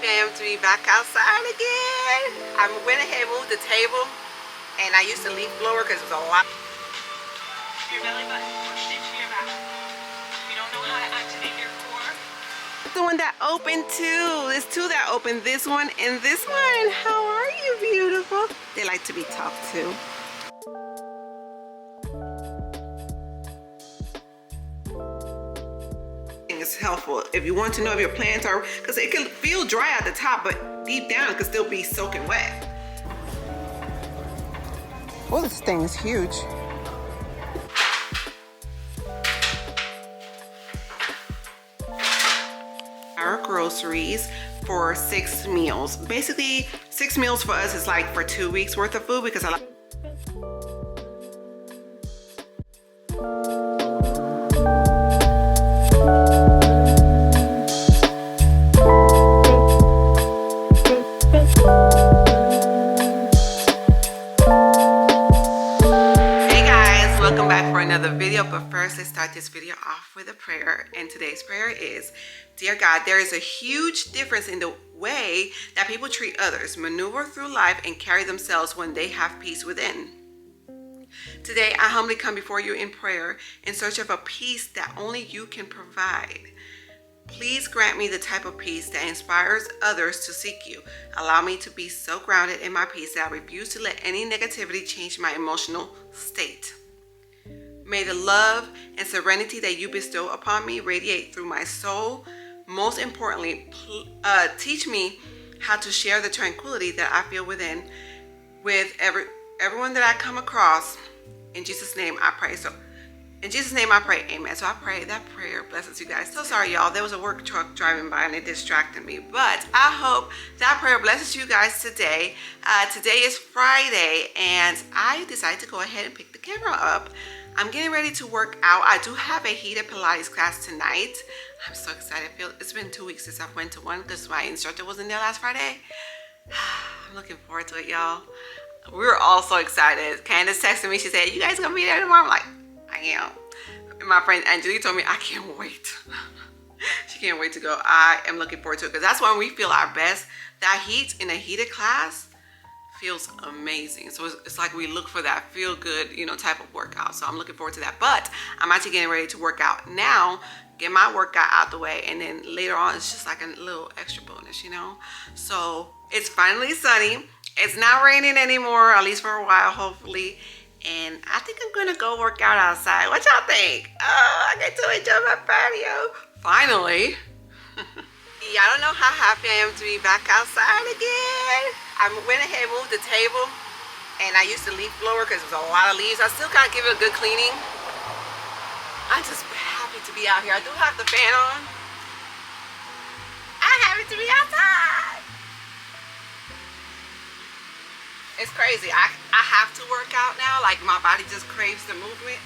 happy I am to be back outside again. I went ahead and moved the table, and I used to leaf blower because it was a lot. Your belly button pushed into your back. You don't know how to activate your core. The one that opened too. There's two that opened, this one and this one. How are you, beautiful? They like to be talked to. It's helpful if you want to know if your plants are, because it can feel dry at the top, but deep down it can still be soaking wet. Oh, this thing is huge. Our groceries for 6 meals. Basically, 6 meals for us is like for 2 weeks worth of food, because I like. But first, let's start this video off with a prayer. And today's prayer is, dear God, there is a huge difference in the way that people treat others, maneuver through life, and carry themselves when they have peace within. Today, I humbly come before you in prayer in search of a peace that only you can provide. Please grant me the type of peace that inspires others to seek you. Allow me to be so grounded in my peace that I refuse to let any negativity change my emotional state. May the love and serenity that you bestow upon me radiate through my soul. Most importantly, teach me how to share the tranquility that I feel within with everyone that I come across. In Jesus' name I pray. So, in Jesus' name I pray, amen. So I pray that prayer blesses you guys. So sorry, y'all. There was a work truck driving by and it distracted me. But I hope that prayer blesses you guys today. Today is Friday, and I decided to go ahead and pick the camera up. I'm getting ready to work out. I do have a heated Pilates class tonight. I'm so excited. It's been 2 weeks since I went to one because my instructor wasn't there last Friday. I'm looking forward to it, y'all. We were all so excited. Candace texted me. She said, you guys gonna be there tomorrow? I'm like, I am. And my friend Angelique told me, I can't wait. She can't wait to go. I am looking forward to it because that's when we feel our best. That heat in a heated class feels amazing. So it's like we look for that feel good, type of workout. So I'm looking forward to that. But I'm actually getting ready to work out now, get my workout out the way, and then later on it's just like a little extra bonus, So it's finally sunny. It's not raining anymore, at least for a while, hopefully. And I think I'm gonna go work out outside. What y'all think? Oh, I get to enjoy my patio. Finally. Y'all don't know how happy I am to be back outside again. I went ahead and moved the table, and I used to leaf blower because there was a lot of leaves. I still gotta give it a good cleaning. I'm just happy to be out here. I do have the fan on. I'm happy to be outside. It's crazy. I have to work out now. Like, my body just craves the movement.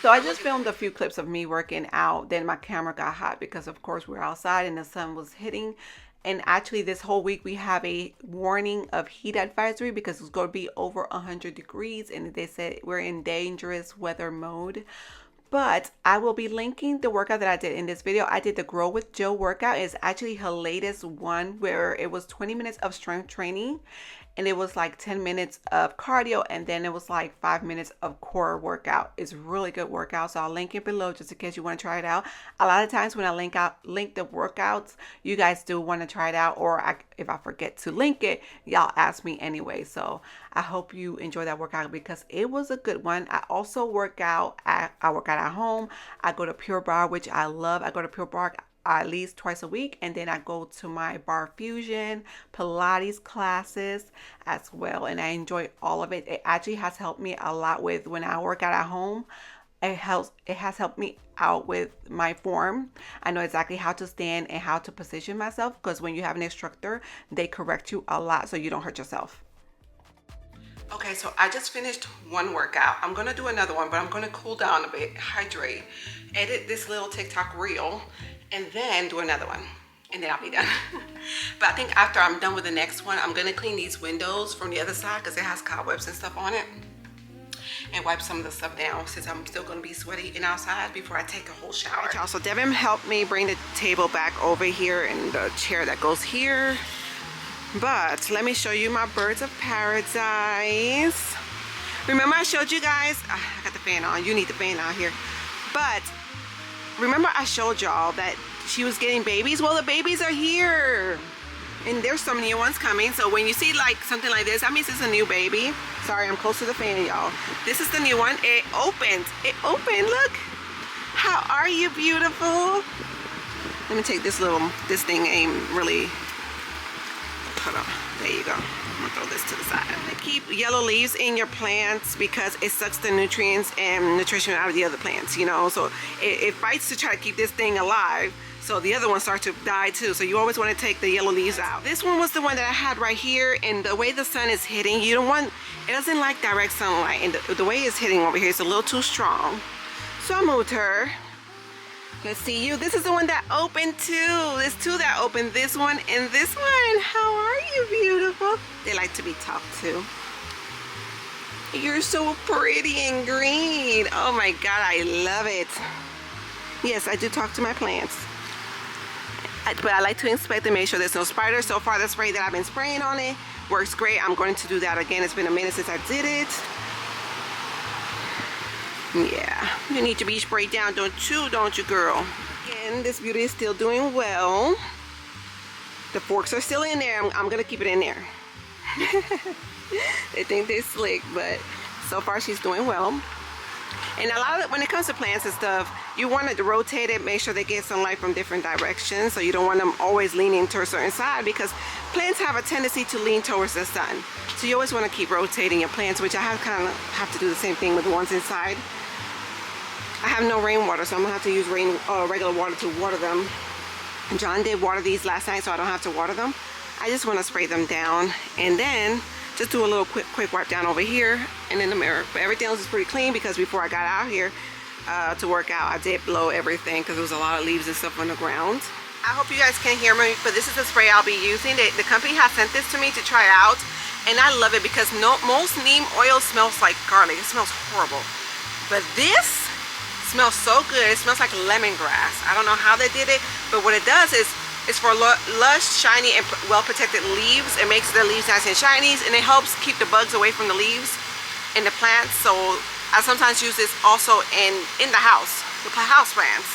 So I just filmed a few clips of me working out. Then my camera got hot because, of course, we're outside and the sun was hitting. And actually, this whole week we have a warning of heat advisory because it's going to be over 100 degrees. And they said we're in dangerous weather mode. But I will be linking the workout that I did in this video. I did the Grow with Joe workout. It's actually her latest one where it was 20 minutes of strength training. And it was like 10 minutes of cardio, and then it was like 5 minutes of core workout. It's really good workout, so I'll link it below just in case you want to try it out. A lot of times when I link the workouts, you guys do want to try it out, or if I forget to link it, y'all ask me anyway. So I hope you enjoy that workout because it was a good one. I also work out at home. I go to Pure Barre, which I love. I go to Pure Barre at least twice a week, and then I go to my Barre Fusion Pilates classes as well, and I enjoy all of it. It actually has helped me a lot with when I work out at home. It has helped me out with my form. I know exactly how to stand and how to position myself because when you have an instructor, they correct you a lot so you don't hurt yourself. Okay, so I just finished one workout. I'm gonna do another one, but I'm gonna cool down a bit, hydrate, edit this little TikTok reel, and then do another one, and then I'll be done. But I think after I'm done with the next one, I'm gonna clean these windows from the other side because it has cobwebs and stuff on it. and wipe some of the stuff down since I'm still gonna be sweaty and outside before I take a whole shower. All right, y'all, so Devin helped me bring the table back over here and the chair that goes here. But let me show you my birds of paradise. Remember I showed you guys, I got the fan on, you need the fan out here. But remember I showed y'all that she was getting babies? Well, the babies are here. And there's some new ones coming. So when you see like something like this, that means it's a new baby. Sorry, I'm close to the fan, y'all. This is the new one. It opened. It opened, look. How are you, beautiful? Let me take this thing ain't really, hold on, there you go. I'm gonna throw this to the side. Keep yellow leaves in your plants because it sucks the nutrients and nutrition out of the other plants, you know. So it fights to try to keep this thing alive. So the other ones start to die too. So you always want to take the yellow leaves out. This one was the one that I had right here, and the way the sun is hitting, you don't want, it doesn't like direct sunlight, and the way it's hitting over here is a little too strong. So I moved her. Let's see you. This is the one that opened too. There's two that opened, this one and this one. How are you, beautiful? They like to be talked to. You're so pretty and green. Oh my God, I love it. Yes, I do talk to my plants. But I like to inspect and make sure there's no spiders. So far, the spray that I've been spraying on it works great. I'm going to do that again. It's been a minute since I did it. Yeah, you need to be sprayed down, don't you, girl? Again, this beauty is still doing well. The forks are still in there. I'm gonna keep it in there. They think they're slick, but so far she's doing well. And a lot of when it comes to plants and stuff, you want to rotate it, make sure they get sunlight from different directions. So you don't want them always leaning to a certain side because plants have a tendency to lean towards the sun. So you always want to keep rotating your plants, which I have to do the same thing with the ones inside. I have no rainwater, so I'm gonna have to use regular water to water them. John did water these last night, so I don't have to water them. I just want to spray them down and then just do a little quick wipe down over here and in the mirror. But everything else is pretty clean because before I got out here to work out, I did blow everything because there was a lot of leaves and stuff on the ground. I hope you guys can hear me, but this is the spray I'll be using. The company has sent this to me to try out, and I love it because most neem oil smells like garlic. It smells horrible. But this smells so good. It smells like lemongrass. I don't know how they did it, but what it does is it's for lush, shiny, and well-protected leaves. It makes the leaves nice and shiny, and it helps keep the bugs away from the leaves in the plants. So I sometimes use this also in the house with house plants.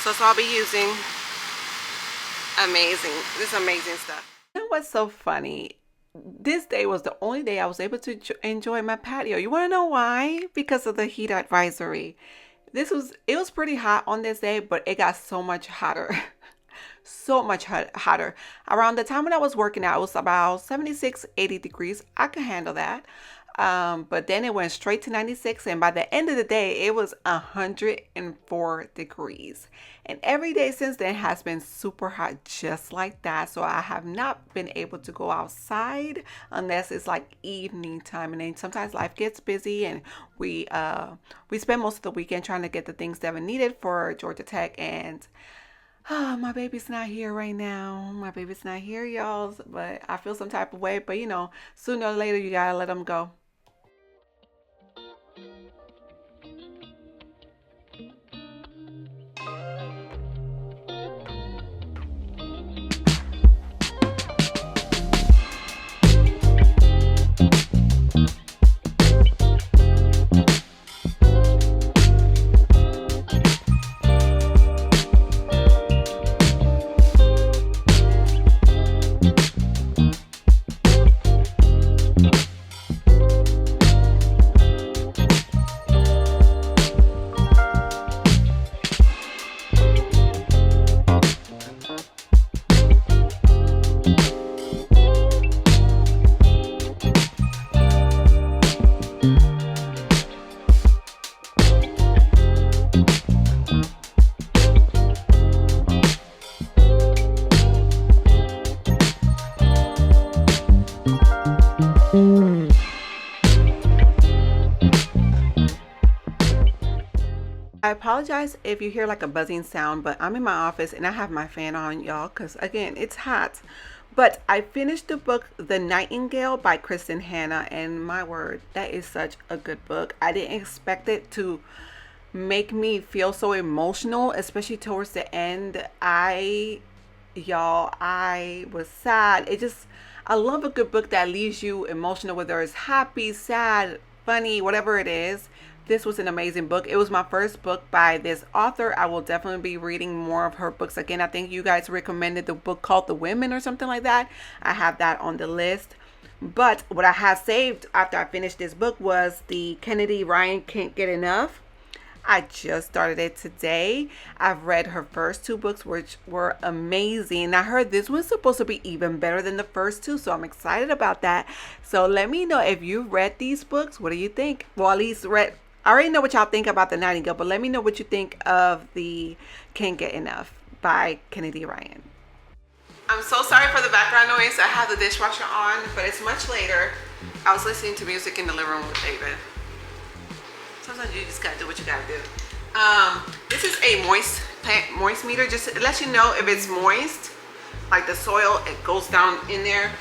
So that's what I'll be using. Amazing. This is amazing stuff. You know what's so funny? This day was the only day I was able to enjoy my patio. You want to know why? Because of the heat advisory. It was pretty hot on this day, but it got so much hotter. So much hotter. Around the time when I was working out, it was about 76, 80 degrees. I could handle that. But then it went straight to 96. And by the end of the day, it was 104 degrees. And every day since then has been super hot, just like that. So I have not been able to go outside unless it's like evening time. And then sometimes life gets busy and we spend most of the weekend trying to get the things that are needed for Georgia Tech. And my baby's not here right now. My baby's not here, y'all. But I feel some type of way. But you know, sooner or later, you gotta let them go. I apologize if you hear like a buzzing sound, but I'm in my office and I have my fan on, y'all, because again, it's hot. But I finished the book The Nightingale by Kristen Hanna, and my word, that is such a good book. I didn't expect it to make me feel so emotional, especially towards the end. I was sad. I love a good book that leaves you emotional, whether it's happy, sad, funny, whatever it is. This was an amazing book. It was my first book by this author. I will definitely be reading more of her books again. I think you guys recommended the book called The Women or something like that. I have that on the list. But what I have saved after I finished this book was the Kennedy Ryan Can't Get Enough. I just started it today. I've read her first two books, which were amazing. I heard this one's supposed to be even better than the first two, so I'm excited about that. So let me know if you've read these books. What do you think? Well, at least I already know what y'all think about The Nightingale, but let me know what you think of the Can't Get Enough by Kennedy Ryan. I'm so sorry for the background noise. I have the dishwasher on, but it's much later. I was listening to music in the living room with David. Sometimes you just gotta do what you gotta do. This is a moist meter. Just it lets you know if it's moist, like the soil, it goes down in there.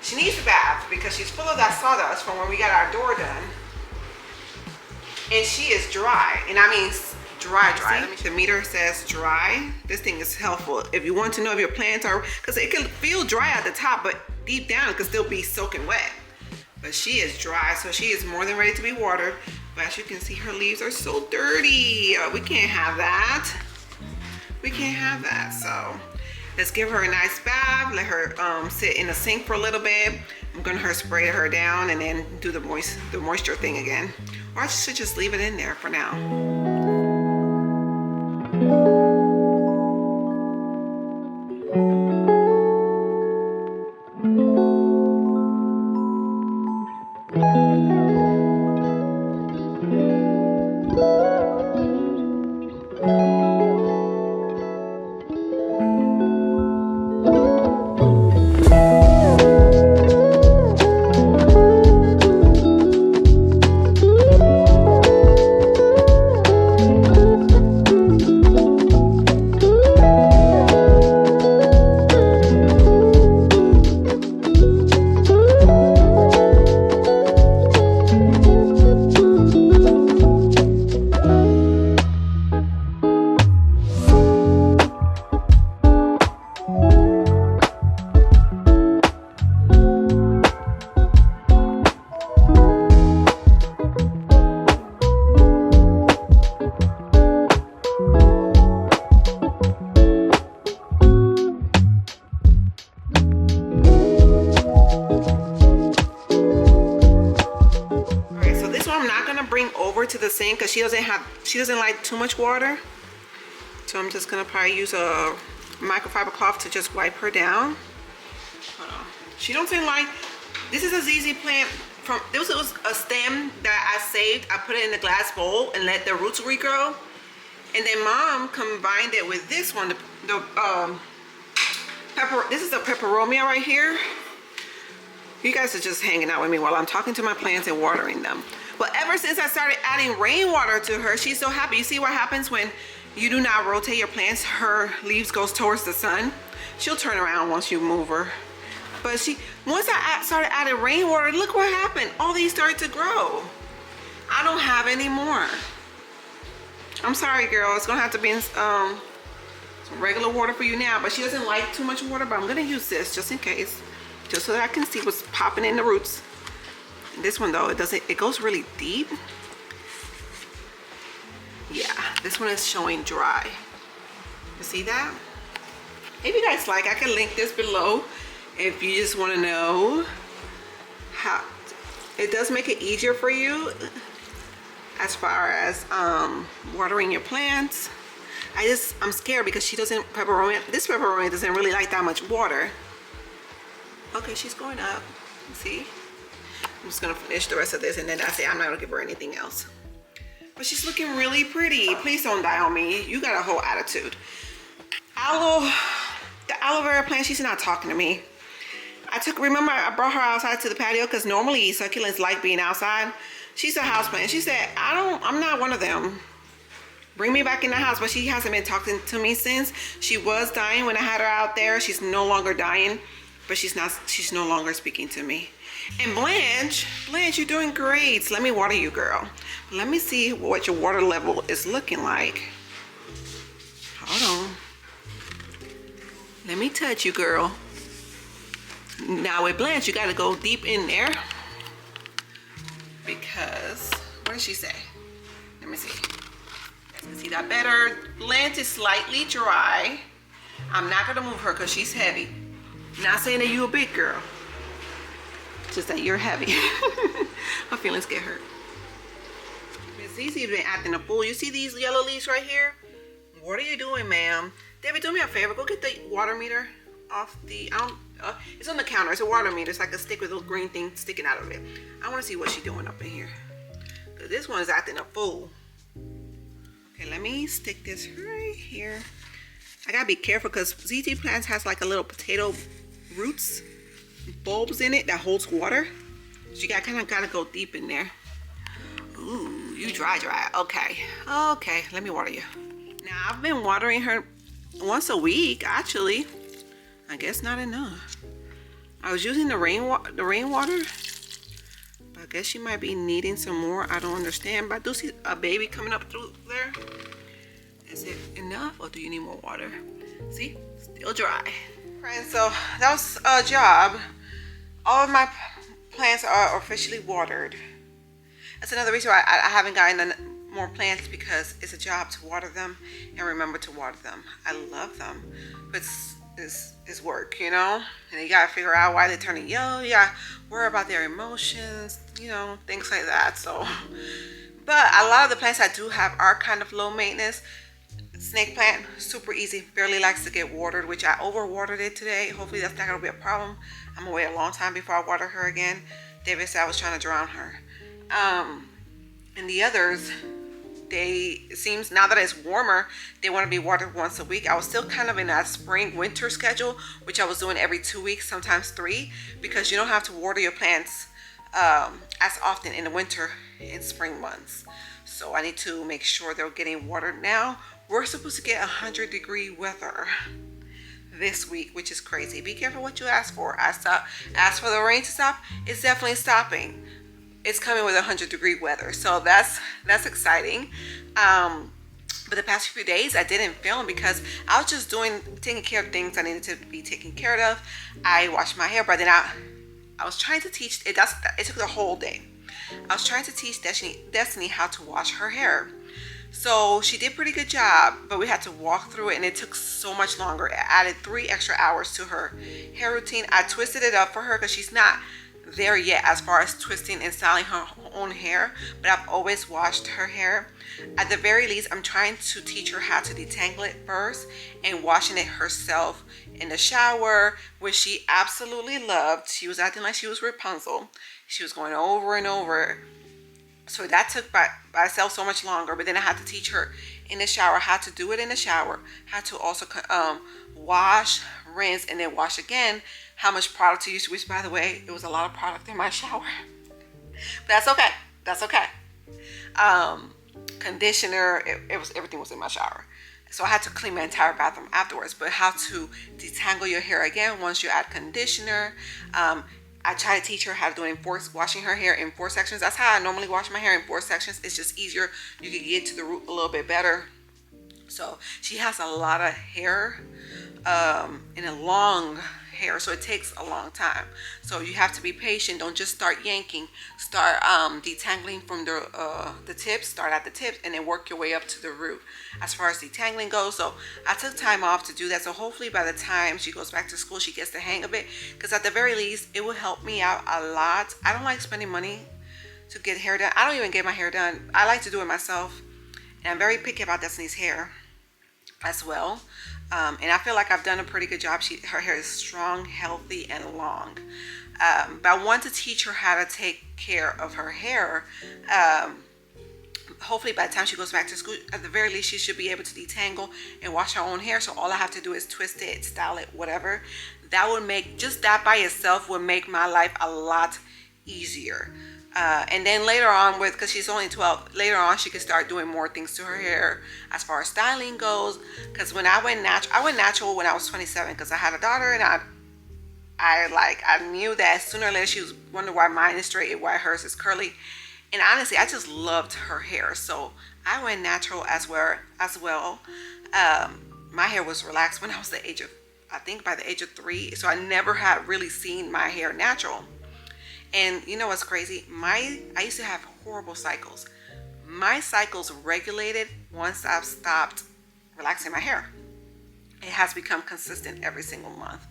She needs a bath because she's full of that sawdust from when we got our door done. And she is dry, and I mean dry. The meter says dry. This thing is helpful if you want to know if your plants are, because it can feel dry at the top, but deep down it can still be soaking wet. But she is dry, so she is more than ready to be watered. But as you can see, her leaves are so dirty. We can't have that. We can't have that. So let's give her a nice bath. Let her sit in the sink for a little bit. I'm gonna spray her down and then do the moisture thing again. Or I should just leave it in there for now. To the sink because she doesn't like too much water, so I'm just gonna probably use a microfiber cloth to just wipe her down. She doesn't like, this is a ZZ plant from, this was a stem that I saved. I put it in a glass bowl and let the roots regrow, and then mom combined it with this one, this is a peperomia right here. You guys are just hanging out with me while I'm talking to my plants and watering them. But ever since I started adding rainwater to her, she's so happy. You see what happens when you do not rotate your plants? Her leaves goes towards the sun. She'll turn around once you move her. But once I started adding rainwater, look what happened. All these started to grow. I don't have any more. I'm sorry, girl. It's gonna have to be some regular water for you now. But she doesn't like too much water, but I'm gonna use this just in case. Just so that I can see what's popping in the roots. This one though, it goes really deep. Yeah, this one is showing dry. You see that? If you guys like, I can link this below if you just want to know how it does make it easier for you as far as watering your plants. I'm scared because this pepperoni doesn't really like that much water. Okay, she's going up. See? I'm just gonna finish the rest of this and then I'm not gonna give her anything else. But she's looking really pretty. Please don't die on me. You got a whole attitude. The aloe vera plant, she's not talking to me. Remember I brought her outside to the patio because normally succulents like being outside. She's a houseplant. She said, I'm not one of them. Bring me back in the house. But she hasn't been talking to me since. She was dying when I had her out there. She's no longer dying. but she's no longer speaking to me. And Blanche, you're doing great. So let me water you, girl. Let me see what your water level is looking like. Hold on. Let me touch you, girl. Now with Blanche, you gotta go deep in there. Because, what did she say? Let me see. You can see that better. Blanche is slightly dry. I'm not gonna move her because she's heavy. Not saying that you're a big girl. Just that you're heavy. My feelings get hurt. Miss Zizi's been acting a fool. You see these yellow leaves right here? What are you doing, ma'am? David, do me a favor. Go get the water meter off the... it's on the counter. It's a water meter. It's like a stick with a little green thing sticking out of it. I want to see what she's doing up in here. This one is acting a fool. Okay, let me stick this right here. I gotta be careful because ZT plants has like a little potato roots, bulbs in it that holds water. So you kind of gotta go deep in there. Ooh, you dry. Okay, let me water you. Now I've been watering her once a week actually. I guess not enough. I was using the rainwater, but I guess she might be needing some more. I don't understand, but I do see a baby coming up through there. Is it enough or do you need more water? See, still dry. Friends, so that was a job. All of my plants are officially watered. That's another reason why I haven't gotten more plants, because it's a job to water them and remember to water them. I love them, but it's work, you know, and you gotta figure out why they're turning yellow. Yeah, worry about their emotions, you know, things like that. So, but a lot of the plants I do have are kind of low maintenance. Snake plant, super easy, barely likes to get watered, which I overwatered it today. Hopefully that's not gonna be a problem. I'm gonna wait a long time before I water her again. David said I was trying to drown her. And the others, it seems now that it's warmer, they want to be watered once a week. I was still kind of in that spring winter schedule, which I was doing every 2 weeks, sometimes 3, because you don't have to water your plants as often in the winter and spring months. So I need to make sure they're getting watered now. We're supposed to get 100-degree weather this week, which is crazy. Be careful what you ask for. Ask for the rain to stop. It's definitely stopping. It's coming with 100-degree weather, so that's exciting. But the past few days I didn't film because I was just taking care of things I needed to be taken care of. I washed my hair, but then I was trying to teach it. It took the whole day. I was trying to teach Destiny how to wash her hair. So she did a pretty good job, but we had to walk through it and it took so much longer. It added 3 extra hours to her hair routine. I twisted it up for her because she's not there yet as far as twisting and styling her own hair, but I've always washed her hair. At the very least, I'm trying to teach her how to detangle it first and washing it herself in the shower, which she absolutely loved. She was acting like she was Rapunzel. She was going over and over. So that took by itself so much longer, but then I had to teach her in the shower how to do it in the shower, how to also wash, rinse, and then wash again, how much product to use, which by the way, it was a lot of product in my shower. But that's okay. Conditioner, everything was in my shower. So I had to clean my entire bathroom afterwards. But how to detangle your hair again once you add conditioner. I try to teach her how to do washing her hair in 4 sections. That's how I normally wash my hair, in 4 sections. It's just easier. You can get to the root a little bit better. So she has a lot of hair and a long hair, so it takes a long time. So you have to be patient. Don't just start yanking. Start detangling from the tips. Start at the tips and then work your way up to the root as far as detangling goes. So I took time off to do that. So hopefully by the time she goes back to school, she gets the hang of it, because at the very least it will help me out a lot. I don't like spending money to get hair done. I don't even get my hair done. I like to do it myself, and I'm very picky about Destiny's hair as well. And I feel like I've done a pretty good job. Her hair is strong, healthy, and long. But I want to teach her how to take care of her hair. Hopefully by the time she goes back to school, at the very least, she should be able to detangle and wash her own hair. So all I have to do is twist it, style it, whatever. That would make, just that by itself would make my life a lot easier. And then later on, because she's only 12, later on she could start doing more things to her hair as far as styling goes. Because when I went natural when I was 27, because I had a daughter and I I knew that sooner or later she was wondering why mine is straight and why hers is curly. And honestly, I just loved her hair, so I went natural as well. My hair was relaxed when I was the age of, I think by the age of 3, so I never had really seen my hair natural. And you know what's crazy? I used to have horrible cycles. My cycles regulated once I've stopped relaxing my hair. It has become consistent every single month.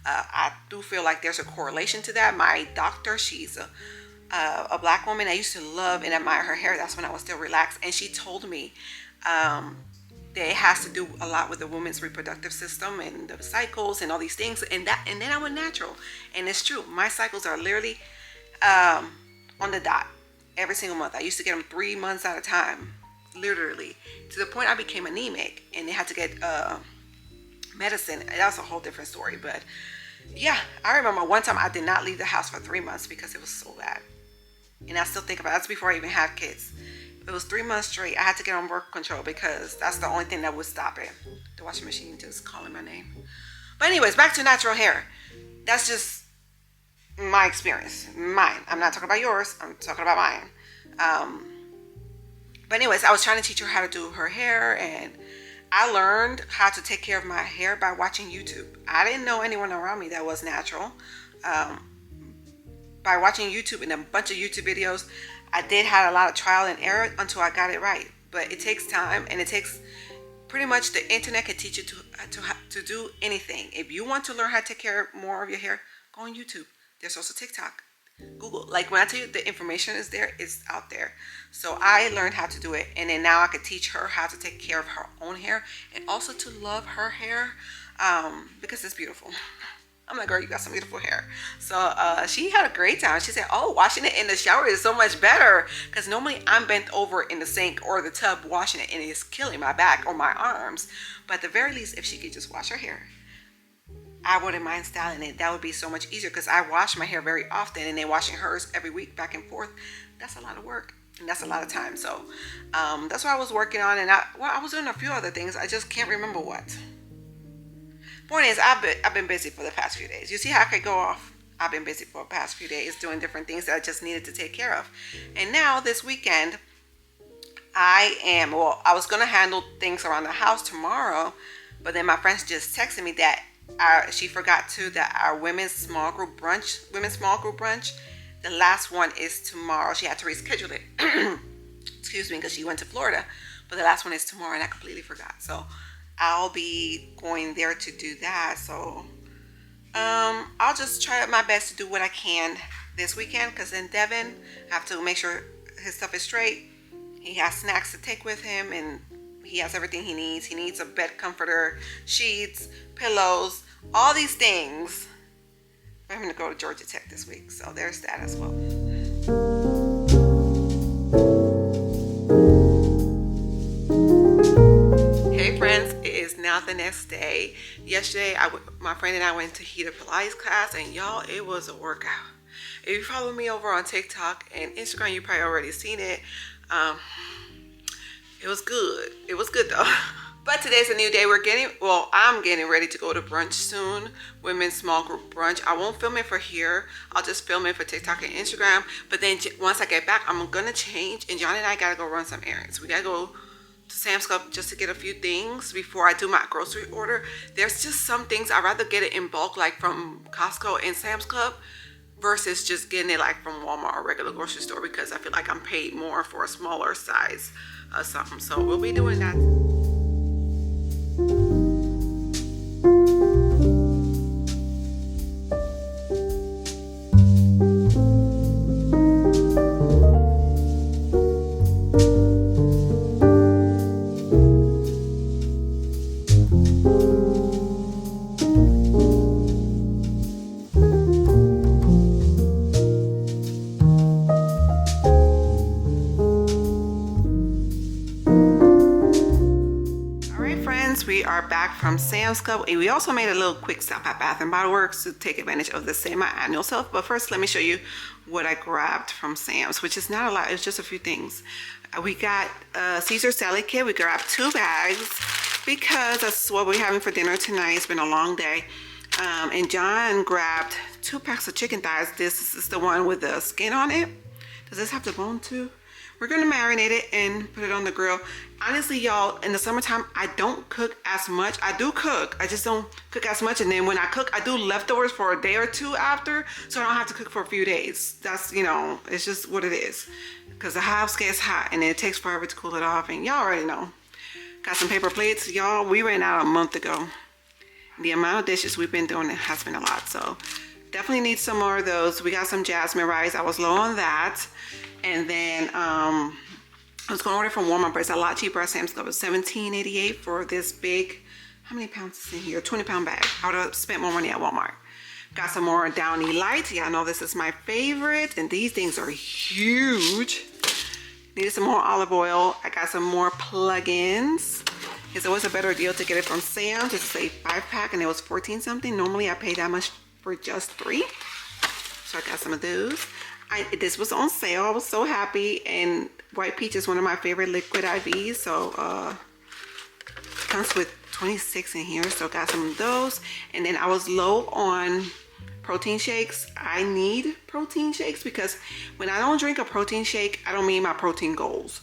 I do feel like there's a correlation to that. My doctor, she's a black woman. I used to love and admire her hair. That's when I was still relaxed. And she told me that it has to do a lot with the woman's reproductive system and the cycles and all these things. And then I went natural. And it's true. My cycles are literally on the dot every single month. I used to get them 3 months at a time, literally, to the point I became anemic and they had to get medicine. That's a whole different story. But yeah, I remember one time I did not leave the house for 3 months because it was so bad. And I still think about it. That's before I even had kids. It was 3 months straight. I had to get on birth control because that's the only thing that would stop it. The washing machine just calling my name. But anyways, back to natural hair. That's just my experience. Mine. I'm not talking about yours. I'm talking about mine. But anyways, I was trying to teach her how to do her hair, and I learned how to take care of my hair by watching YouTube. I didn't know anyone around me that was natural. By watching YouTube and a bunch of YouTube videos, I did have a lot of trial and error until I got it right. But it takes time, and it takes pretty much the internet can teach you to do anything. If you want to learn how to take care more of your hair, go on YouTube. There's also TikTok, Google. Like when I tell you the information is there, it's out there. So I learned how to do it, and then now I could teach her how to take care of her own hair and also to love her hair because it's beautiful. I'm like, girl, you got some beautiful hair. So she had a great time. She said, oh, washing it in the shower is so much better because normally I'm bent over in the sink or the tub washing it, and it's killing my back or my arms. But at the very least, if she could just wash her hair, I wouldn't mind styling it. That would be so much easier because I wash my hair very often, and then washing hers every week back and forth, that's a lot of work and that's a lot of time. So that's what I was working on, and I was doing a few other things. I just can't remember what. Point is, I've been busy for the past few days. You see how I could go off? I've been busy for the past few days doing different things that I just needed to take care of. And now this weekend, I was going to handle things around the house tomorrow, but then my friends just texted me that she forgot that our women's small group brunch, the last one is tomorrow. She had to reschedule it. Excuse me, because she went to Florida, but the last one is tomorrow, and I completely forgot. So I'll be going there to do that. So I'll just try my best to do what I can this weekend, because in Devin, I have to make sure his stuff is straight. He has snacks to take with him, and he has everything he needs. He needs a bed comforter, sheets, pillows, all these things for him to go to Georgia Tech this week. So there's that as well. Hey friends, it is now the next day. Yesterday, my friend and I went to Barre Pilates class, and y'all, it was a workout. If you follow me over on TikTok and Instagram, you probably already seen it. It was good. It was good though. But today's a new day. I'm getting ready to go to brunch soon. Women's small group brunch. I won't film it for here. I'll just film it for TikTok and Instagram. But then once I get back, I'm gonna change, and John and I gotta go run some errands. We gotta go to Sam's Club just to get a few things before I do my grocery order. There's just some things I'd rather get it in bulk, like from Costco and Sam's Club, versus just getting it like from Walmart or regular grocery store, because I feel like I'm paid more for a smaller size of something. So we'll be doing that. We are back from Sam's Club, and we also made a little quick stop at Bath & Body Works to take advantage of the semi-annual sale. But first, let me show you what I grabbed from Sam's, which is not a lot. It's just a few things. We got a Caesar salad kit. We grabbed 2 bags because that's what we're having for dinner tonight. It's been a long day. And John grabbed 2 packs of chicken thighs. This is the one with the skin on it. Does this have the bone too? We're gonna marinate it and put it on the grill. Honestly, y'all, in the summertime, I don't cook as much. I do cook, I just don't cook as much. And then when I cook, I do leftovers for a day or two after, so I don't have to cook for a few days. That's, you know, it's just what it is. Because the house gets hot and it takes forever to cool it off. And y'all already know. Got some paper plates. Y'all, we ran out a month ago. The amount of dishes we've been doing has been a lot. So definitely need some more of those. We got some jasmine rice. I was low on that. And then I was going to order from Walmart, but it's a lot cheaper at Sam's Club. It's $17.88 for this big, how many pounds is in here? 20-pound bag. I would have spent more money at Walmart. Got some more Downy Lights. Yeah, I know this is my favorite. And these things are huge. Needed some more olive oil. I got some more plug-ins. It's always a better deal to get it from Sam's. This is a 5-pack and it was 14 something. Normally I pay that much for just 3. So I got some of those. This was on sale. I was so happy. And White Peach is one of my favorite liquid IVs. So it comes with 26 in here. So got some of those. And then I was low on protein shakes. I need protein shakes because when I don't drink a protein shake, I don't meet my protein goals.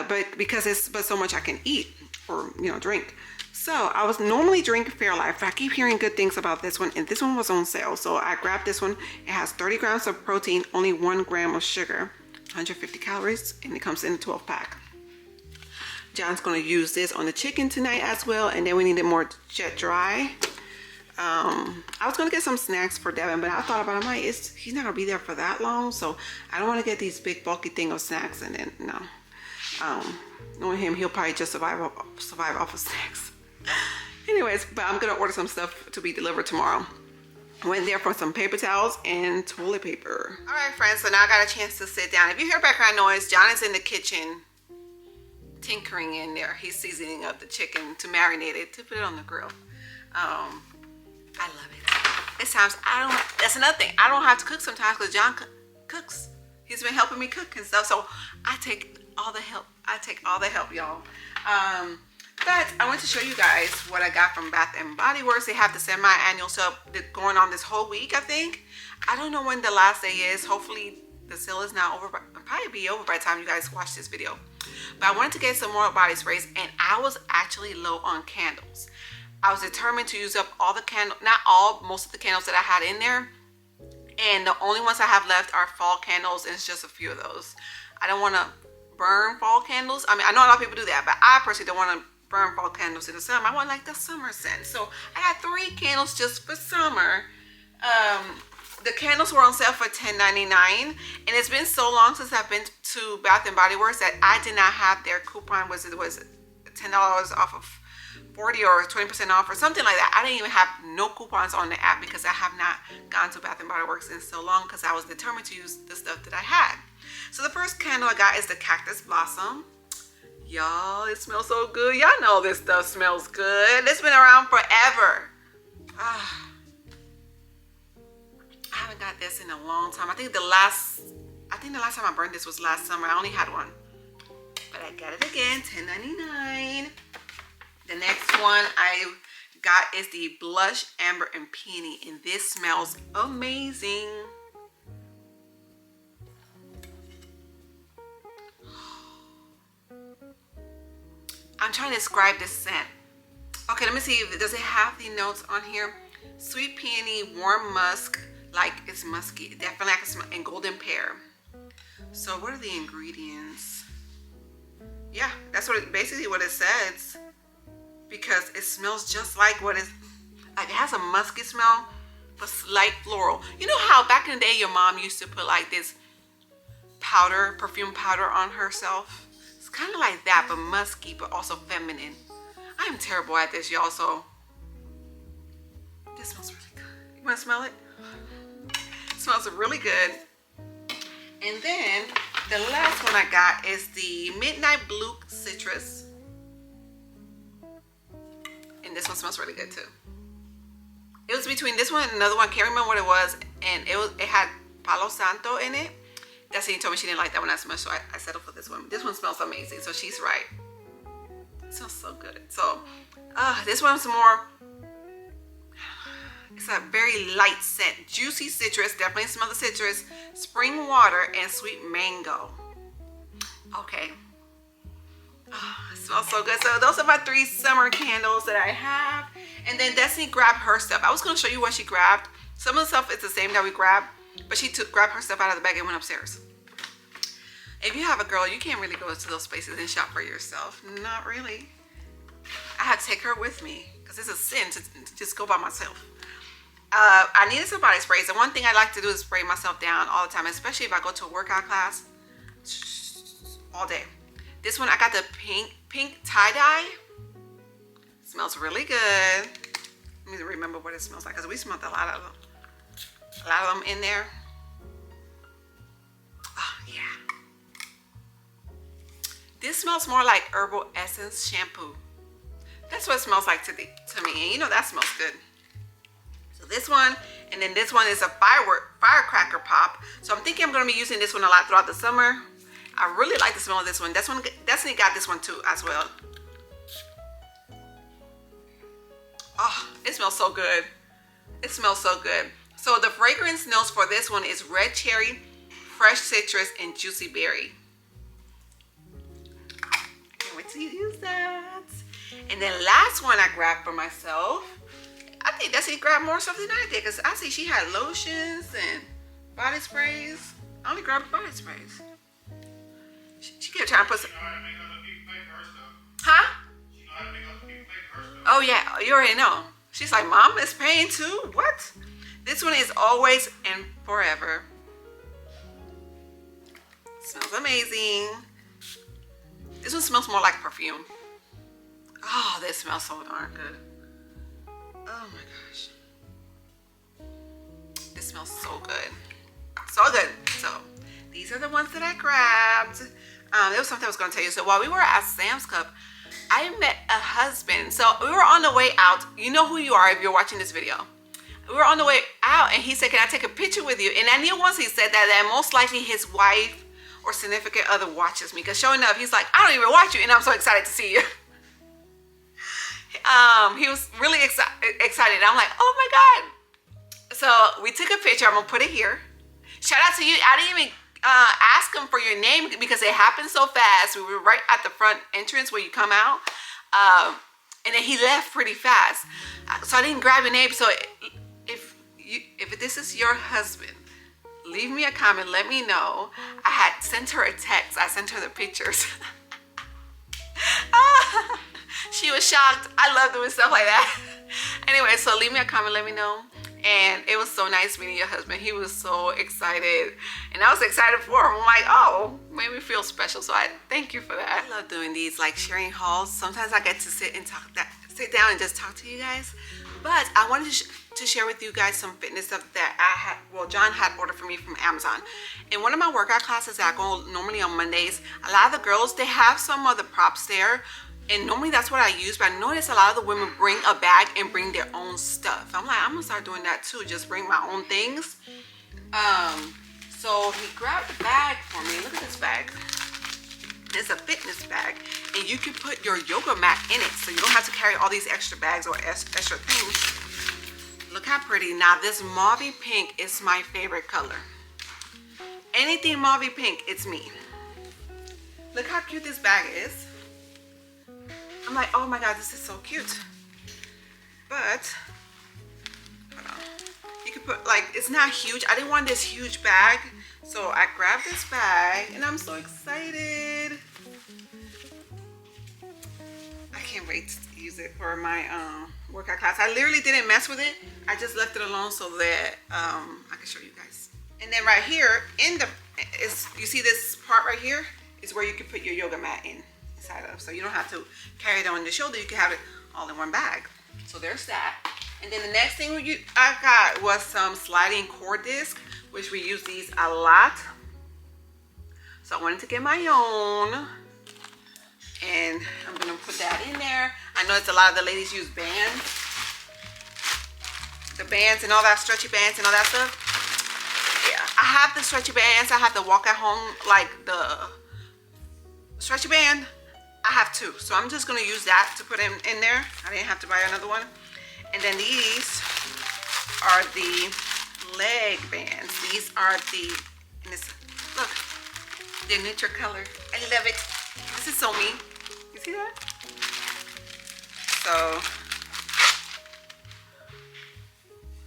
But because it's so much I can eat or, you know, drink. So I was normally drink Fairlife. I keep hearing good things about this one, and this one was on sale. So I grabbed this one. It has 30 grams of protein, only 1 gram of sugar, 150 calories, and it comes in a 12-pack. John's going to use this on the chicken tonight as well, and then we needed more jet dry. I was going to get some snacks for Devin, but I thought about it. I'm like, he's not going to be there for that long, so I don't want to get these big bulky thing of snacks, and then, no. Knowing him, he'll probably just survive off of snacks. Anyways, but I'm gonna order some stuff to be delivered tomorrow. Went there for some paper towels and toilet paper. All right, friends, so now I got a chance to sit down. If you hear background noise, John is in the kitchen tinkering in there. He's seasoning up the chicken to marinate it, to put it on the grill. I love it. It sounds, that's another thing. I don't have to cook sometimes because John cooks. He's been helping me cook and stuff, so I take all the help. Y'all. But I want to show you guys what I got from Bath and Body Works. They have the semi-annual sale going on this whole week, I think. I don't know when the last day is. Hopefully the sale is not over. It'll probably be over by the time you guys watch this video. But I wanted to get some more body sprays, and I was actually low on candles. I was determined to use up all the candles, not all, most of the candles that I had in there. And the only ones I have left are fall candles, and it's just a few of those. I don't want to burn fall candles. I mean, I know a lot of people do that, but I personally don't want to burn fall candles in the summer. I want like the summer scent. So I had 3 candles just for summer. The candles were on sale for $10.99, and it's been so long since I've been to Bath and Body Works that I did not have their coupon. Was it $10 off of 40 or 20% off or something like that? I didn't even have no coupons on the app because I have not gone to Bath and Body Works in so long because I was determined to use the stuff that I had. So the first candle I got is the Cactus Blossom. Y'all, it smells so good. Y'all know this stuff smells good. It's been around forever. I haven't got this in a long time. I think the last time I burned this was last summer. I only had one. But I got it again, $10.99. The next one I got is the Blush Amber and Peony, and this smells amazing. I'm trying to describe this scent. Okay, let me see. Does it have the notes on here? Sweet peony, warm musk, like it's musky. Definitely I can smell, and golden pear. So what are the ingredients? Yeah, that's basically what it says. Because it smells just like what is, like it has a musky smell, but light floral. You know how back in the day your mom used to put like this powder, perfume powder on herself? It's kind of like that, but musky, but also feminine. I'm terrible at this, y'all, so this smells really good. You want to smell it? It smells really good. And then the last one I got is the Midnight Blue Citrus. And this one smells really good too. It was between this one and another one. I can't remember what it was. And it had Palo Santo in it. Destiny told me she didn't like that one as much, so I settled for this one. This one smells amazing, so she's right. It smells so good. So, this one's more, It's a very light scent. Juicy citrus, definitely smell the citrus. Spring water and sweet mango. Okay. Oh, it smells so good. So those are my 3 summer candles that I have. And then Destiny grabbed her stuff. I was going to show you what she grabbed. Some of the stuff is the same that we grabbed, but she grabbed her stuff out of the bag and went upstairs. If you have a girl, you can't really go to those places and shop for yourself. Not really. I had to take her with me because it's a sin to just go by myself. I needed some body sprays. And one thing I like to do is spray myself down all the time, especially if I go to a workout class all day. This one, I got the pink tie-dye. Smells really good. Let me remember what it smells like because we smelled a lot of them in there. Oh, yeah. This smells more like herbal essence shampoo. That's what it smells like to me. And you know that smells good. So this one, and then this one is a firecracker pop. So I'm thinking I'm going to be using this one a lot throughout the summer. I really like the smell of this one. Destiny got this one too as well. Oh, it smells so good. It smells so good. So the fragrance notes for this one is red cherry, fresh citrus, and juicy berry. I can't wait to use that. And then last one I grabbed for myself. I think Destiny grabbed more stuff than I did because I see she had lotions and body sprays. I only grabbed body sprays. She kept trying to put some. Huh? Oh yeah, you already know. She's like, Mom, it's pain too? What? This one is always and forever. Smells amazing. This one smells more like perfume. Oh, this smells so darn good. Oh my gosh. This smells so good. So good. So these are the ones that I grabbed. There was something I was going to tell you. So while we were at Sam's Club, I met a husband. So we were on the way out. You know who you are if you're watching this video. We were on the way out and he said, can I take a picture with you? And I knew once he said that most likely his wife or significant other watches me. Because showing up, he's like, I don't even watch you. And I'm so excited to see you. He was really excited. I'm like, oh my God. So we took a picture. I'm going to put it here. Shout out to you. I didn't even ask him for your name because it happened so fast. We were right at the front entrance where you come out. And then he left pretty fast. So I didn't grab your name. So if this is your husband, leave me a comment. Let me know. I had sent her a text. I sent her the pictures. She was shocked. I love doing stuff like that. Anyway, so leave me a comment. Let me know. And it was so nice meeting your husband. He was so excited. And I was excited for him. I'm like, oh, made me feel special. So I thank you for that. I love doing these, like sharing hauls. Sometimes I get to sit down and just talk to you guys. But I wanted to share with you guys some fitness stuff that John had ordered for me from Amazon. In one of my workout classes that I go normally on Mondays, a lot of the girls, they have some of the props there. And normally that's what I use, but I noticed a lot of the women bring a bag and bring their own stuff. I'm like, I'm gonna start doing that too, just bring my own things. So he grabbed the bag for me. Look at this bag. It's a fitness bag, and you can put your yoga mat in it, so you don't have to carry all these extra bags or extra things. Look how pretty. Now this mauvey pink is my favorite color. Anything mauvey pink, it's me. Look how cute this bag is. I'm like, oh my God, this is so cute. But, hold on. You can put, like, it's not huge. I didn't want this huge bag. So I grabbed this bag and I'm so excited. I can't wait to use it for my workout class. I literally didn't mess with it. I just left it alone so that I can show you guys. And then right here, you see this part right here is where you can put your yoga mat in. Of, so you don't have to carry it on your shoulder. You can have it all in one bag. So there's that. And then the next thing I got was some sliding core disc, which we use these a lot. So I wanted to get my own, and I'm gonna put that in there. I know it's a lot of the ladies use bands, the bands and all that, stretchy bands and all that stuff. Yeah, I have the stretchy bands. I have the walk at home, like the stretchy band. I have two, so I'm just gonna use that to put in there. I didn't have to buy another one. And then these are the leg bands. These are the, and it's, look, the neutral color. I love it. This is so me. You see that? So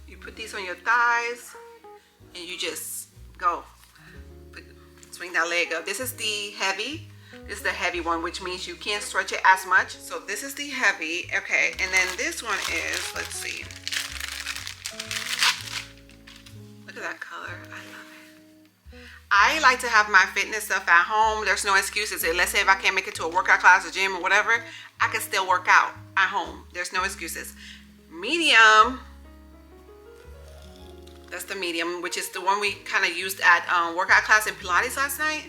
you put these on your thighs and you just go. Swing that leg up. This is the heavy. This is the heavy one, which means you can't stretch it as much. So this is the heavy. Okay, and then this one is, let's see. Look at that color. I love it. I like to have my fitness stuff at home. There's no excuses. Let's say if I can't make it to a workout class or gym or whatever, I can still work out at home. There's no excuses. Medium. That's the medium, which is the one we kind of used at workout class in Pilates last night.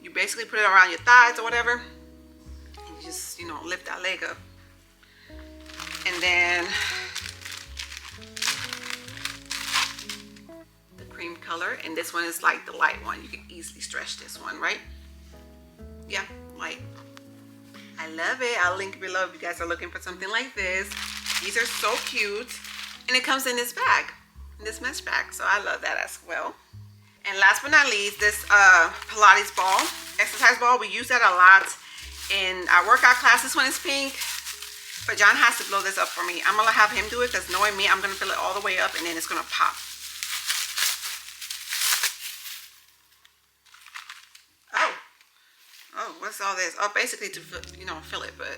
You basically put it around your thighs or whatever. And you just, you know, lift that leg up. And then the cream color. And this one is like the light one. You can easily stretch this one, right? Yeah, light. I love it. I'll link below if you guys are looking for something like this. These are so cute. And it comes in this bag, in this mesh bag. So I love that as well. And last but not least, this Pilates ball, exercise ball. We use that a lot in our workout class. This one is pink, but John has to blow this up for me. I'm gonna have him do it because knowing me, I'm gonna fill it all the way up and then it's gonna pop. Oh, what's all this? Oh, basically to, you know, fill it, but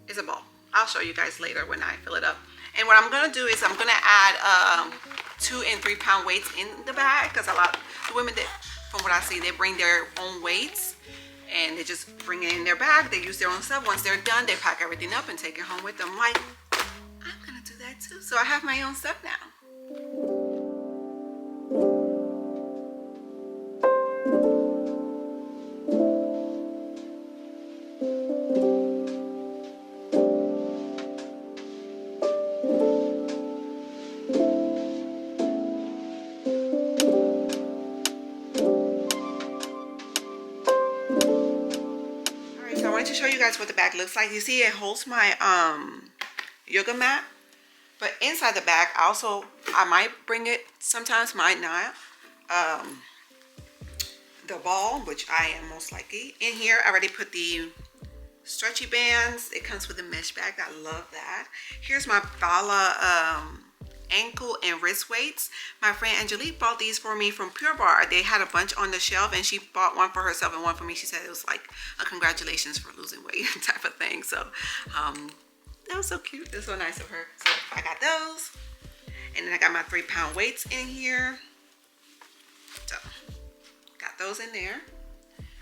it's a ball. I'll show you guys later when I fill it up. And what I'm gonna do is I'm gonna add 2 and 3 pound weights in the bag, because a lot of the women that, from what I see, they bring their own weights and they just bring it in their bag. They use their own stuff. Once they're done, they pack everything up and take it home with them. Like, I'm gonna do that too. So I have my own stuff now. To show you guys what the bag looks like. You see it holds my yoga mat, but inside the bag I might bring it sometimes, might not, the ball, which I am most likely. In here I already put the stretchy bands. It comes with a mesh bag. I love that. Here's my Bala ankle and wrist weights. My friend Angelique bought these for me from Pure Barre. They had a bunch on the shelf and she bought one for herself and one for me. She said it was like a congratulations for losing weight type of thing. So that was so cute. It was so nice of her. So I got those, and then I got my 3 pound weights in here. So got those in there.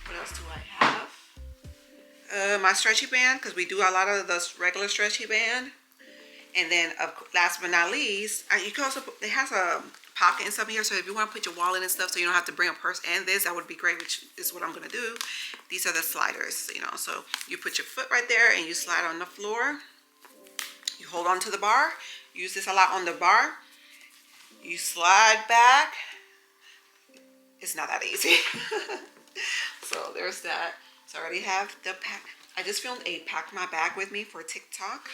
What else do I have? My stretchy band, because we do a lot of the regular stretchy band. And then last but not least, you can also put, it has a pocket and stuff here, so if you want to put your wallet and stuff so you don't have to bring a purse and this, that would be great, which is what I'm going to do. These are the sliders, you know, so you put your foot right there and you slide on the floor. You hold on to the bar. Use this a lot on the bar. You slide back. It's not that easy. So there's that. So I already have the pack. I just filmed a pack my bag with me for TikTok.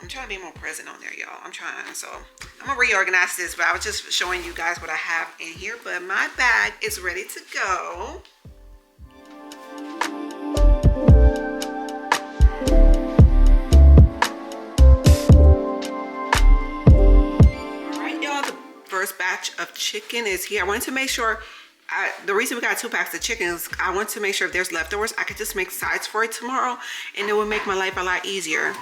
I'm trying to be more present on there, y'all. I'm trying. So I'm gonna reorganize this, but I was just showing you guys what I have in here. But my bag is ready to go. All right, y'all. The first batch of chicken is here. I wanted to make sure. The reason we got 2 packs of chicken is I want to make sure if there's leftovers, I could just make sides for it tomorrow, and it would make my life a lot easier.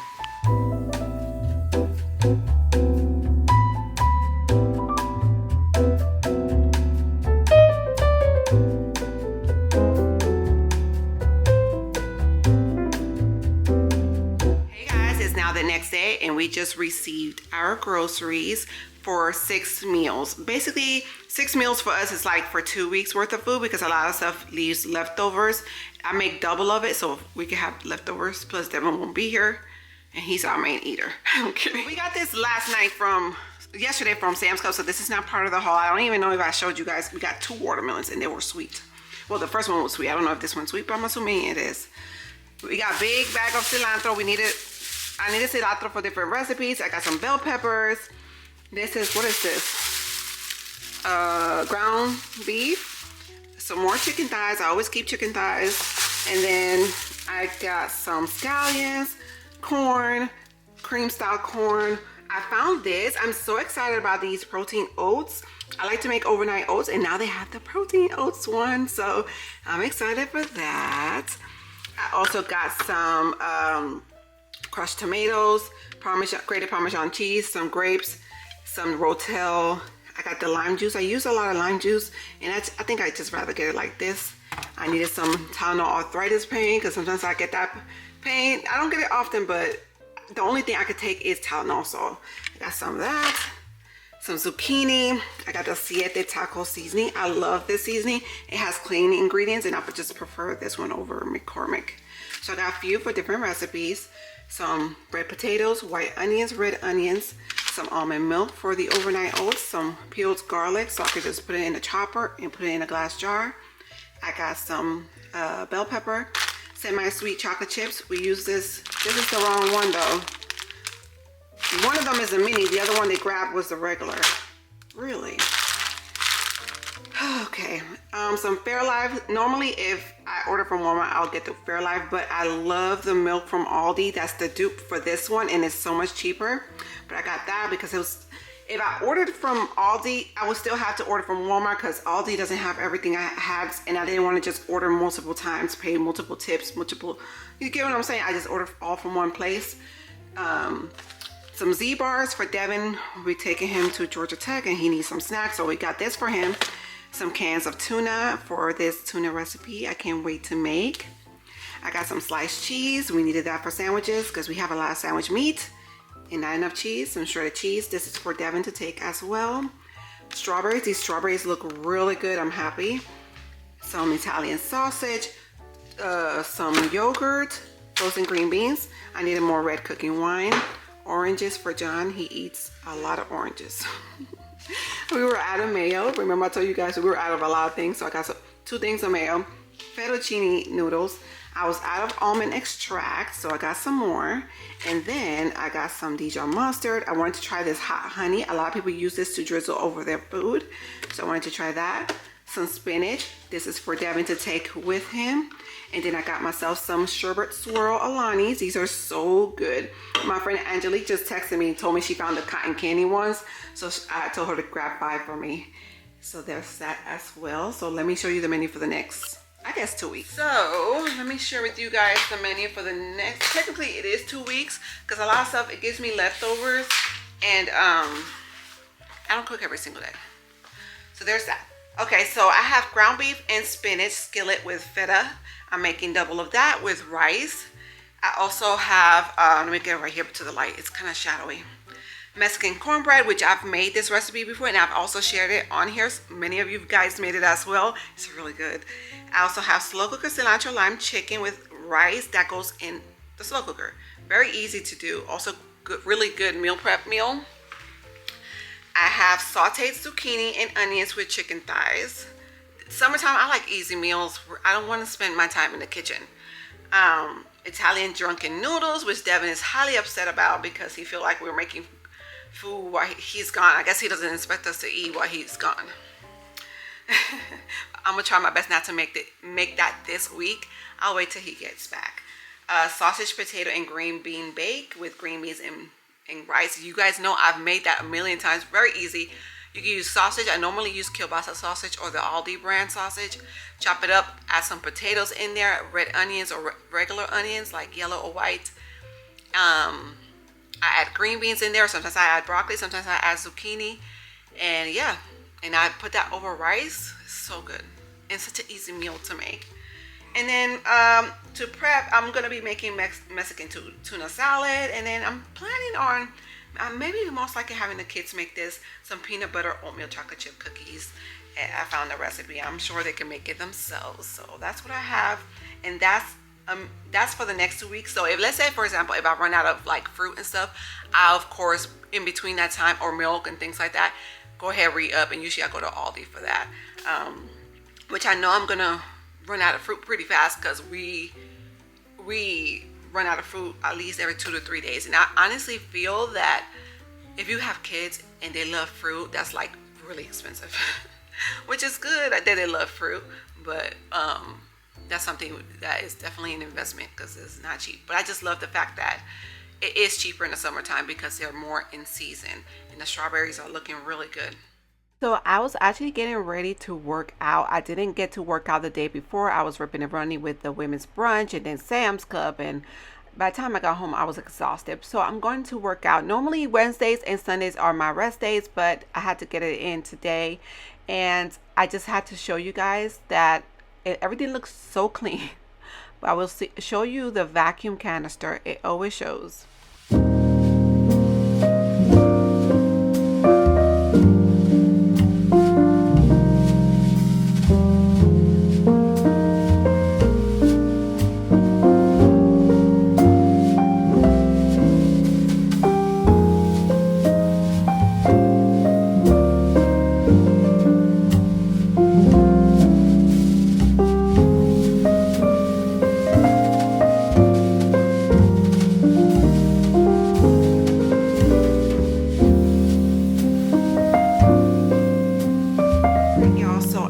And we just received our groceries for 6 meals. Basically 6 meals for us is like for 2 weeks worth of food, because a lot of stuff leaves leftovers. I make double of it so we can have leftovers, plus Devin won't be here and he's our main eater. Okay. We got this yesterday from Sam's Club, so this is not part of the haul. I don't even know if I showed you guys. We got 2 watermelons and they were sweet. Well, the first one was sweet. I don't know if this one's sweet, but I'm assuming it is. We got a big bag of cilantro. We needed I needed cilantro for different recipes. I got some bell peppers. This is, what is this? Ground beef. Some more chicken thighs. I always keep chicken thighs. And then I got some scallions, corn, cream style corn. I found this. I'm so excited about these protein oats. I like to make overnight oats, and now they have the protein oats one, so I'm excited for that. I also got some crushed tomatoes, grated Parmesan cheese, some grapes, some Rotel. I got the lime juice. I use a lot of lime juice, and I think I'd just rather get it like this. I needed some Tylenol arthritis pain because sometimes I get that pain. I don't get it often, but the only thing I could take is Tylenol. So I got some of that, some zucchini. I got the Siete taco seasoning. I love this seasoning. It has clean ingredients, and I would just prefer this one over McCormick. So I got a few for different recipes. Some red potatoes, white onions, red onions, some almond milk for the overnight oats, some peeled garlic, so I could just put it in a chopper and put it in a glass jar. I got some bell pepper, semi-sweet chocolate chips. We use this. This is the wrong one though. One of them is a mini. The other one they grabbed was the regular. Really? Okay. Some Fairlife. Normally, if I order from Walmart, I'll get the Fairlife, but I love the milk from Aldi. That's the dupe for this one, and it's so much cheaper. But I got that because it was. If I ordered from Aldi, I would still have to order from Walmart because Aldi doesn't have everything I had, and I didn't want to just order multiple times, pay multiple tips, you get what I'm saying? I just ordered all from one place. Some Z-bars for Devin. We're taking him to Georgia Tech and he needs some snacks, so we got this for him. Some cans of tuna for this tuna recipe I can't wait to make. I got some sliced cheese. We needed that for sandwiches because we have a lot of sandwich meat and not enough cheese. Some shredded cheese. This is for Devin to take as well. Strawberries. These strawberries look really good. I'm happy. Some Italian sausage. Some yogurt. Frozen green beans. I needed more red cooking wine. Oranges for John. He eats a lot of oranges. We were out of mayo. Remember I told you guys we were out of a lot of things, so I got two things of mayo. Fettuccine noodles. I was out of almond extract, so I got some more. And then I got some Dijon mustard. I wanted to try this hot honey. A lot of people use this to drizzle over their food, so I wanted to try that. Some spinach. This is for Devin to take with him. And then I got myself some sherbet swirl Alanis. These are so good. My friend Angelique just texted me and told me she found the cotton candy ones. So I told her to grab 5 for me. So there's that as well. So let me show you the menu for the next, I guess, 2 weeks. So let me share with you guys the menu for the next, technically it is 2 weeks because a lot of stuff, it gives me leftovers. And I don't cook every single day. So there's that. Okay, so I have ground beef and spinach skillet with feta. I'm making double of that with rice. I also have, let me get right here to the light. It's kind of shadowy. Mexican cornbread, which I've made this recipe before, and I've also shared it on here. Many of you guys made it as well. It's really good. I also have slow cooker cilantro lime chicken with rice that goes in the slow cooker. Very easy to do. Also good, really good meal prep meal. I have sauteed zucchini and onions with chicken thighs. Summertime, I like easy meals. I don't want to spend my time in the kitchen. Italian drunken noodles, which Devin is highly upset about because he feels like we're making food while he's gone. I guess he doesn't expect us to eat while he's gone. I'm gonna try my best not to make that this week. I'll wait till he gets back. Sausage, potato, and green bean bake with green beans and rice. You guys know I've made that a million times. Very easy. You can use sausage. I normally use kielbasa sausage or the Aldi brand sausage. Chop it up, add some potatoes in there, red onions or regular onions like yellow or white. I add green beans in there. Sometimes I add broccoli, sometimes I add zucchini. And yeah, and I put that over rice. It's so good. And such an easy meal to make. And then to prep, I'm going to be making Mexican tuna salad. And then I'm planning on maybe most likely having the kids make this, some peanut butter oatmeal chocolate chip cookies. And I found the recipe. I'm sure they can make it themselves. So that's what I have. And that's for the next 2 weeks. So if, let's say, for example, if I run out of like fruit and stuff, I'll, of course, in between that time, or milk and things like that, go ahead, re-up. And usually I go to Aldi for that. Which I know I'm going to run out of fruit pretty fast because we run out of fruit at least every 2 to 3 days. And I honestly feel that if you have kids and they love fruit, that's like really expensive. Which is good that they love fruit, but that's something that is definitely an investment because it's not cheap. But I just love the fact that it is cheaper in the summertime because they're more in season, and the strawberries are looking really good. So I was actually getting ready to work out. I didn't get to work out the day before. I was ripping and running with the women's brunch and then Sam's Club, and by the time I got home, I was exhausted. So I'm going to work out. Normally Wednesdays and Sundays are my rest days, but I had to get it in today. And I just had to show you guys that everything looks so clean. But I will show you the vacuum canister. It always shows.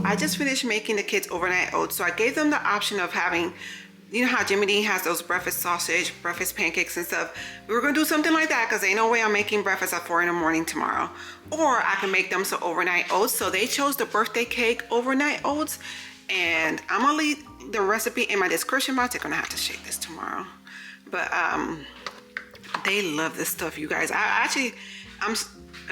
I just finished making the kids overnight oats. So I gave them the option of having, you know how Jimmy Dean has those breakfast sausage, breakfast pancakes and stuff. We were gonna do something like that because ain't no way I'm making breakfast at 4 in the morning tomorrow. Or I can make them some overnight oats. So they chose the birthday cake overnight oats, and I'm gonna leave the recipe in my description box. They're gonna have to shake this tomorrow. But they love this stuff, you guys. I'm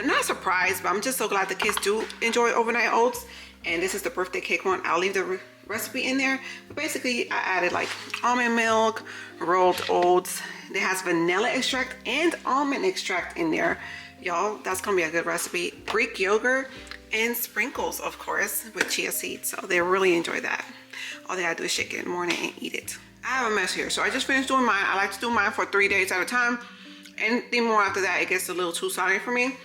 not surprised, but I'm just so glad the kids do enjoy overnight oats. And this is the birthday cake one. I'll leave the recipe in there. But basically, I added like almond milk, rolled oats. It has vanilla extract and almond extract in there. Y'all, that's gonna be a good recipe. Greek yogurt and sprinkles, of course, with chia seeds. So they really enjoy that. All they gotta do is shake it in the morning and eat it. I have a mess here, so I just finished doing mine. I like to do mine for 3 days at a time. Anything more after that, it gets a little too soggy for me.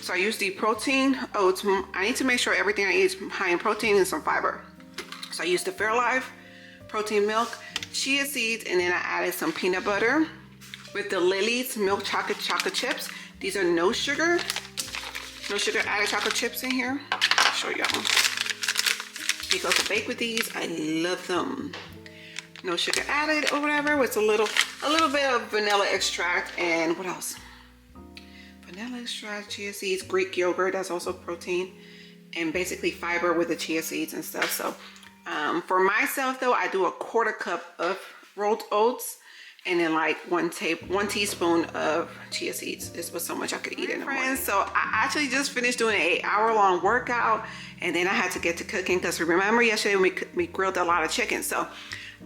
So I use the protein oats. I need to make sure everything I eat is high in protein and some fiber. So I used the Fairlife protein milk, chia seeds, and then I added some peanut butter with the Lily's milk chocolate chips. These are no sugar added chocolate chips in here. I'll show y'all. You go to bake with these. I love them. No sugar added or whatever, with a little bit of vanilla extract and what else? Vanilla extract, chia seeds, Greek yogurt, that's also protein, and basically fiber with the chia seeds and stuff. So for myself though, I do a 1/4 cup of rolled oats and then like 1 teaspoon of chia seeds. This was so much I could eat in the morning. So I actually just finished doing an 8-hour-long workout, and then I had to get to cooking because remember yesterday we grilled a lot of chicken. So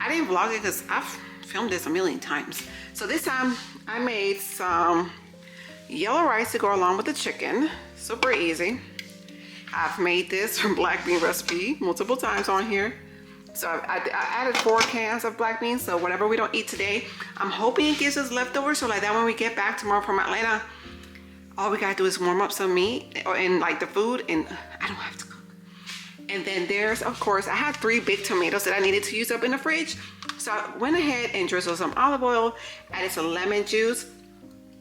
I didn't vlog it because I've filmed this a million times. So this time I made some yellow rice to go along with the chicken. Super easy. I've made this from black bean recipe multiple times on here. So I added 4 cans of black beans. So whatever we don't eat today, I'm hoping it gives us leftovers. So like that when we get back tomorrow from Atlanta, all we gotta do is warm up some meat and like the food, and I don't have to cook. And then there's, of course, I had 3 big tomatoes that I needed to use up in the fridge. So I went ahead and drizzled some olive oil, added some lemon juice,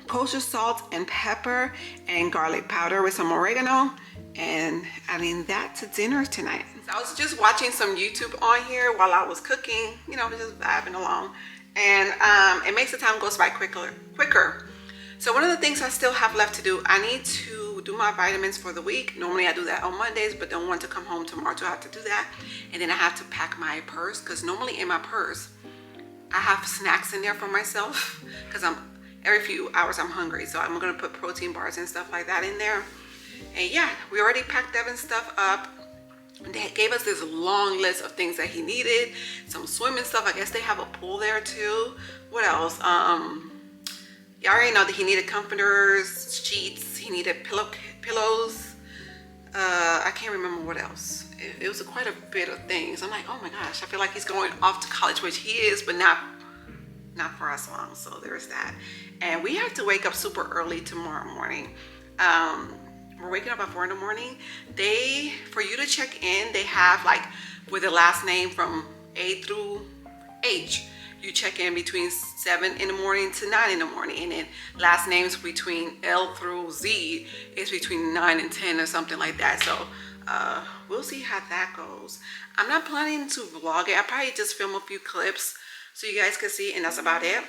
kosher salt and pepper, and garlic powder with some oregano, and adding that to dinner tonight. So I was just watching some YouTube on here while I was cooking, you know, just vibing along, and it makes the time goes by quicker. So one of the things I still have left to do, I need to do my vitamins for the week. Normally I do that on Mondays, but don't want to come home tomorrow to have to do that. And then I have to pack my purse, because normally in my purse I have snacks in there for myself, because every few hours I'm hungry, so I'm gonna put protein bars and stuff like that in there. And yeah, we already packed Devin's stuff up. They gave us this long list of things that he needed. Some swimming stuff. I guess they have a pool there too. What else? You already know that he needed comforters, sheets. He needed pillows. I can't remember what else. It was quite a bit of things. I'm like, oh my gosh, I feel like he's going off to college, which he is, but not for us long. So there's that. And we have to wake up super early tomorrow morning. We're waking up at 4 in the morning. For you to check in, they have like with the last name from A through H. you check in between 7 in the morning to 9 in the morning, and then last names between L through Z is between 9 and 10 or something like that. So we'll see how that goes. I'm not planning to vlog it. I'll probably just film a few clips so you guys can see, and that's about it.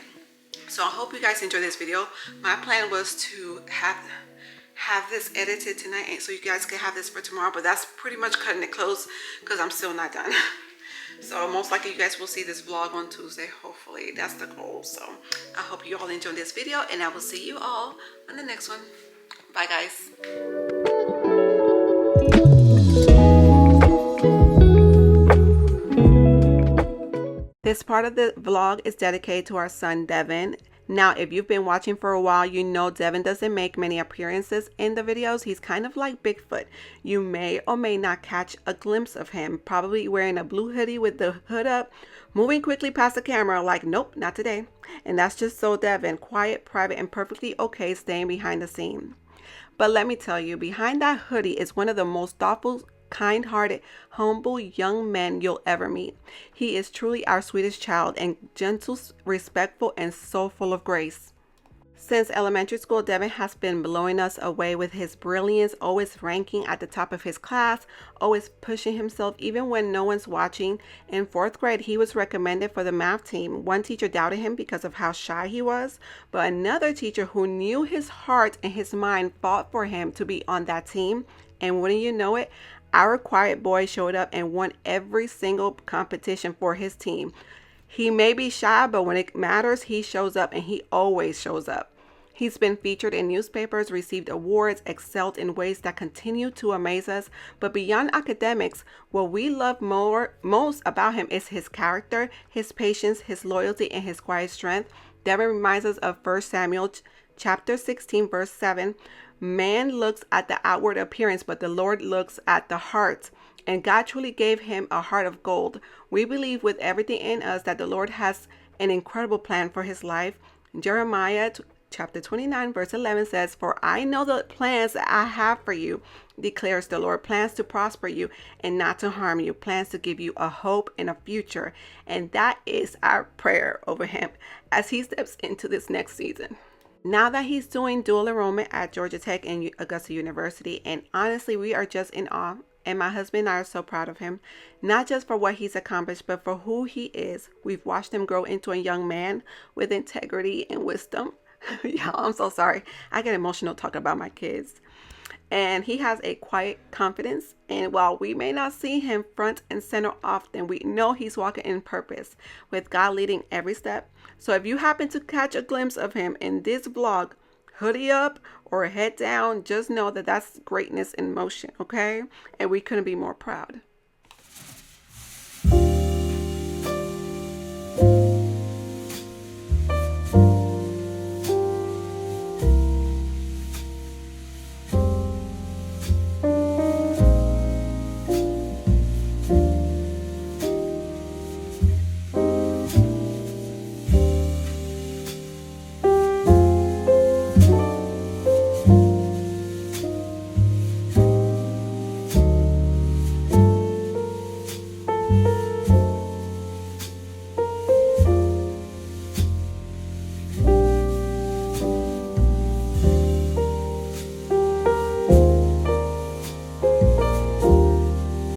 So I hope you guys enjoy this video. My plan was to have this edited tonight so you guys can have this for tomorrow, but that's pretty much cutting it close because I'm still not done. So most likely you guys will see this vlog on Tuesday. Hopefully that's the goal. So I hope you all enjoyed this video, and I will see you all on the next one. Bye guys. This part of the vlog is dedicated to our son Devin. Now, if you've been watching for a while, you know Devin doesn't make many appearances in the videos. He's kind of like Bigfoot. You may or may not catch a glimpse of him, probably wearing a blue hoodie with the hood up, moving quickly past the camera like, nope, not today. And that's just so Devin, quiet, private, and perfectly okay staying behind the scene. But let me tell you, behind that hoodie is one of the most thoughtful, kind-hearted, humble young men you'll ever meet. He is truly our sweetest child, and gentle, respectful, and so full of grace. Since elementary school, Devin has been blowing us away with his brilliance, always ranking at the top of his class, always pushing himself even when no one's watching. In 4th grade, he was recommended for the math team. One teacher doubted him because of how shy he was, but another teacher who knew his heart and his mind fought for him to be on that team. And wouldn't you know it, our quiet boy showed up and won every single competition for his team. He may be shy, but when it matters, he shows up, and he always shows up. He's been featured in newspapers, received awards, excelled in ways that continue to amaze us. But beyond academics, what we love most about him is his character, his patience, his loyalty, and his quiet strength. Devin reminds us of 1 Samuel chapter 16, verse 7. Man looks at the outward appearance, but the Lord looks at the heart. And God truly gave him a heart of gold. We believe with everything in us that the Lord has an incredible plan for his life. Jeremiah chapter 29, verse 11 says, "For I know the plans that I have for you, declares the Lord, plans to prosper you and not to harm you, plans to give you a hope and a future." And that is our prayer over him as he steps into this next season. Now that he's doing dual enrollment at Georgia Tech and Augusta University, and honestly, we are just in awe. And my husband and I are so proud of him, not just for what he's accomplished, but for who he is. We've watched him grow into a young man with integrity and wisdom. Y'all, I'm so sorry. I get emotional talking about my kids. And he has a quiet confidence. And while we may not see him front and center often, we know he's walking in purpose with God leading every step. So if you happen to catch a glimpse of him in this vlog, hoodie up or head down, just know that that's greatness in motion, okay? And we couldn't be more proud.